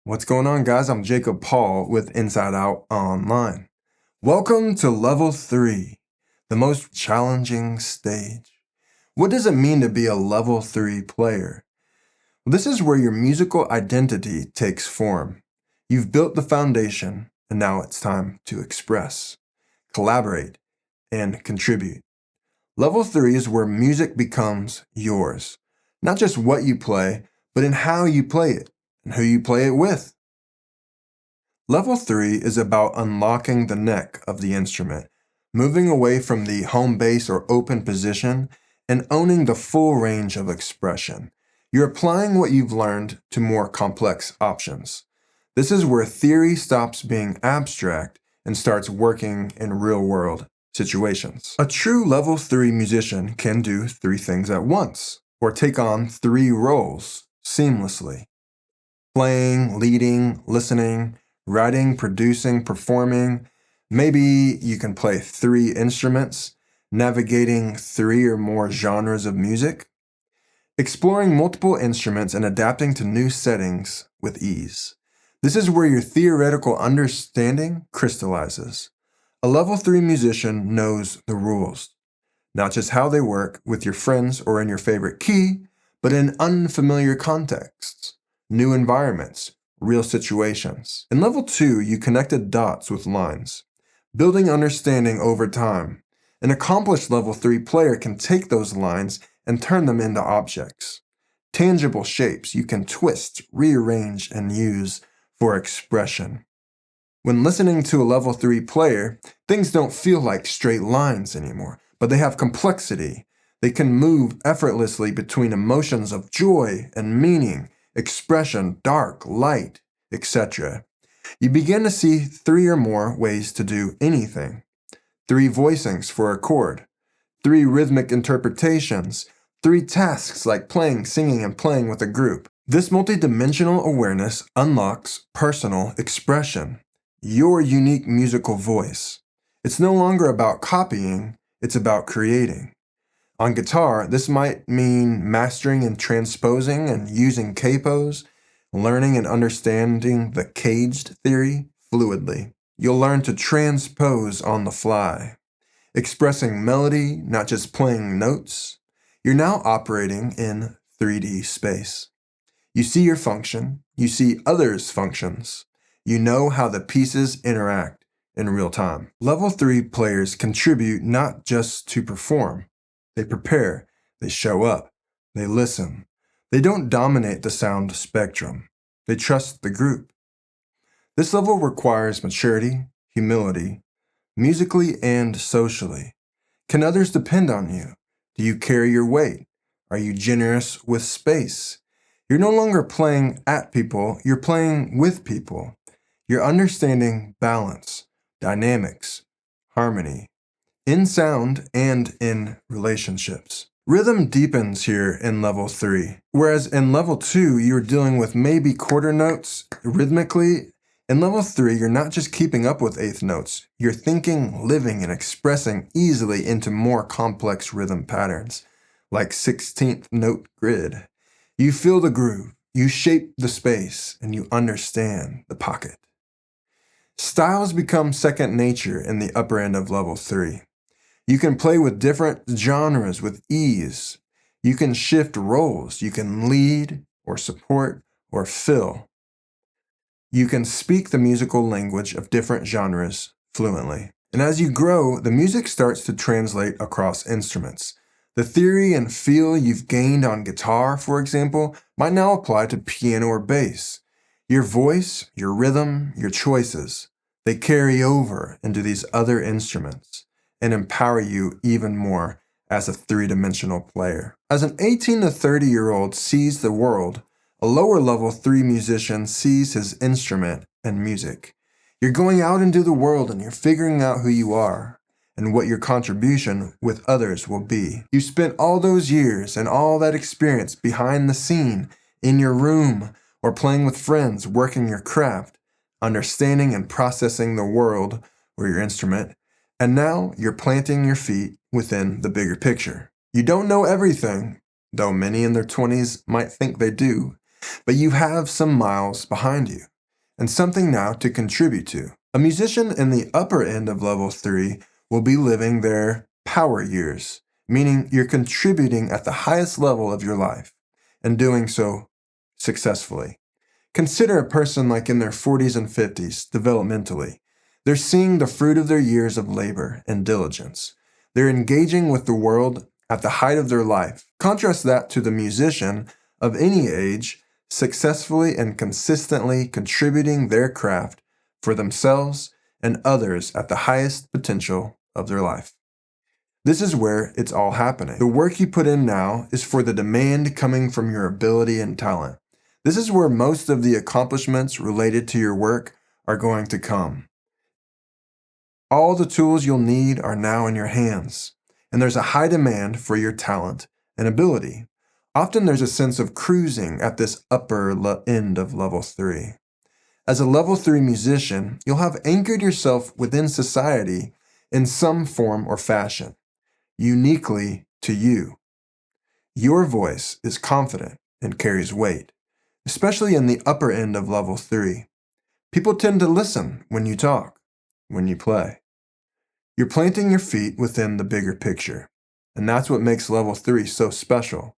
What's going on, guys? I'm Jacob Paul with Inside Out Online. Welcome to Level 3, the most challenging stage. What does it mean to be a Level 3 player? Well, this is where your musical identity takes form. You've built the foundation, and now it's time to express, collaborate, and contribute. Level 3 is where music becomes yours. Not just what you play, but in how you play it and who you play it with. Level 3 is about unlocking the neck of the instrument, moving away from the home base or open position, and owning the full range of expression. You're applying what you've learned to more complex options. This is where theory stops being abstract and starts working in real-world situations. A true Level 3 musician can do 3 things at once, or take on 3 roles seamlessly: playing, leading, listening, writing, producing, performing. Maybe you can play 3 instruments, navigating 3 or more genres of music, exploring multiple instruments and adapting to new settings with ease. This is where your theoretical understanding crystallizes. A Level 3 musician knows the rules, not just how they work with your friends or in your favorite key, but in unfamiliar contexts, new environments, real situations. In Level 2, you connected dots with lines, building understanding over time. An accomplished Level 3 player can take those lines and turn them into objects, tangible shapes you can twist, rearrange, and use for expression. When listening to a Level 3 player, things don't feel like straight lines anymore, but they have complexity. They can move effortlessly between emotions of joy and meaning, expression, dark, light, etc. You begin to see 3 or more ways to do anything. 3 voicings for a chord, 3 rhythmic interpretations, 3 tasks like playing, singing, and playing with a group. This multidimensional awareness unlocks personal expression, your unique musical voice. It's no longer about copying, it's about creating. On guitar, this might mean mastering and transposing and using capos, learning and understanding the caged theory fluidly. You'll learn to transpose on the fly, expressing melody, not just playing notes. You're now operating in 3D space. You see your function, you see others' functions. You know how the pieces interact in real time. Level 3 players contribute not just to perform. They prepare, they show up, they listen. They don't dominate the sound spectrum. They trust the group. This level requires maturity, humility, musically and socially. Can others depend on you? Do you carry your weight? Are you generous with space? You're no longer playing at people, you're playing with people. You're understanding balance, dynamics, harmony, in sound and in relationships. Rhythm deepens here in Level 3, whereas in Level 2, you're dealing with maybe quarter notes rhythmically. In Level 3, you're not just keeping up with eighth notes, you're thinking, living, and expressing easily into more complex rhythm patterns, like 16th note grid. You feel the groove, you shape the space, and you understand the pocket. Styles become second nature in the upper end of Level 3. You can play with different genres with ease. You can shift roles. You can lead or support or fill. You can speak the musical language of different genres fluently. And as you grow, the music starts to translate across instruments. The theory and feel you've gained on guitar, for example, might now apply to piano or bass. Your voice, your rhythm, your choices, they carry over into these other instruments and empower you even more as a 3-dimensional player. As an 18 to 30-year-old sees the world, a lower Level 3 musician sees his instrument and music. You're going out into the world and you're figuring out who you are and what your contribution with others will be. You spent all those years and all that experience behind the scene, in your room, or playing with friends, working your craft, understanding and processing the world or your instrument, and now you're planting your feet within the bigger picture. You don't know everything, though many in their 20s might think they do, but you have some miles behind you. and something now to contribute to. A musician in the upper end of level 3 will be living their power years, meaning you're contributing at the highest level of your life and doing so successfully. Consider a person like in their 40s and 50s, developmentally. They're seeing the fruit of their years of labor and diligence. They're engaging with the world at the height of their life. Contrast that to the musician of any age, successfully and consistently contributing their craft for themselves and others at the highest potential of their life. This is where it's all happening. The work you put in now is for the demand coming from your ability and talent. This is where most of the accomplishments related to your work are going to come. All the tools you'll need are now in your hands, and there's a high demand for your talent and ability. Often there's a sense of cruising at this upper end of level 3. As a level 3 musician, you'll have anchored yourself within society in some form or fashion, uniquely to you. Your voice is confident and carries weight, especially in the upper end of level 3. People tend to listen when you talk, when you play. You're planting your feet within the bigger picture, and that's what makes level 3 so special.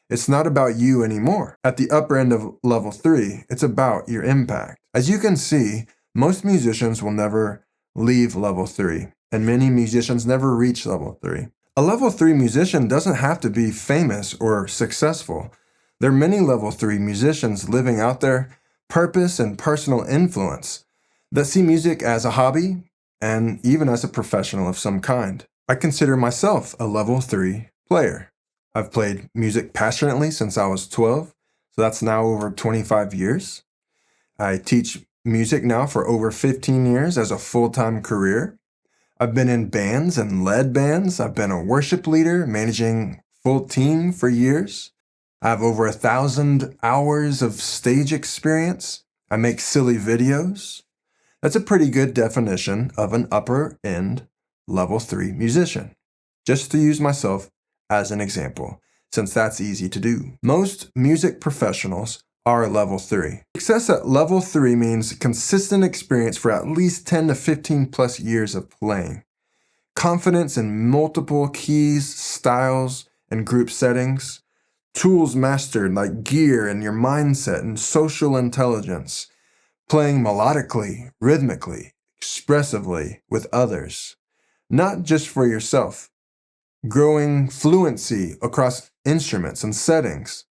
It's not about you anymore. At the upper end of level 3, it's about your impact. As you can see, most musicians will never leave level 3, and many musicians never reach level 3. A level 3 musician doesn't have to be famous or successful. There are many level 3 musicians living out their purpose and personal influence that see music as a hobby and even as a professional of some kind. I consider myself a level 3 player. I've played music passionately since I was 12, so that's now over 25 years. I teach music now for over 15 years as a full-time career. I've been in bands and led bands. I've been a worship leader, managing full team for years. I have over 1,000 hours of stage experience. I make silly videos. That's a pretty good definition of an upper end level 3 musician. Just to use myself as an example, since that's easy to do. Most music professionals are level 3. Success at level 3 means consistent experience for at least 10 to 15 plus years of playing. Confidence in multiple keys, styles, and group settings. Tools mastered like gear and your mindset and social intelligence. Playing melodically, rhythmically, expressively with others. Not just for yourself. Growing fluency across instruments and settings.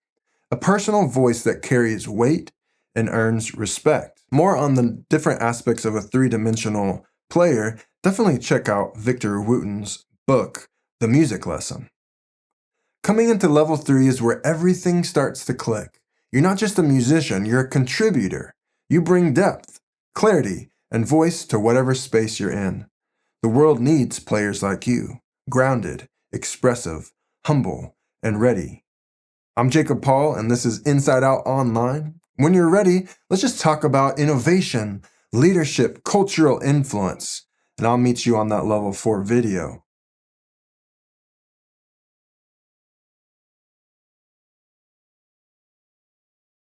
A personal voice that carries weight and earns respect. More on the different aspects of a three-dimensional player, definitely check out Victor Wooten's book, The Music Lesson. Coming into level 3 is where everything starts to click. You're not just a musician, you're a contributor. You bring depth, clarity, and voice to whatever space you're in. The world needs players like you, grounded, expressive, humble, and ready. I'm Jacob Paul, and this is Inside Out Online. When you're ready, let's just talk about innovation, leadership, cultural influence, and I'll meet you on that level 4 video.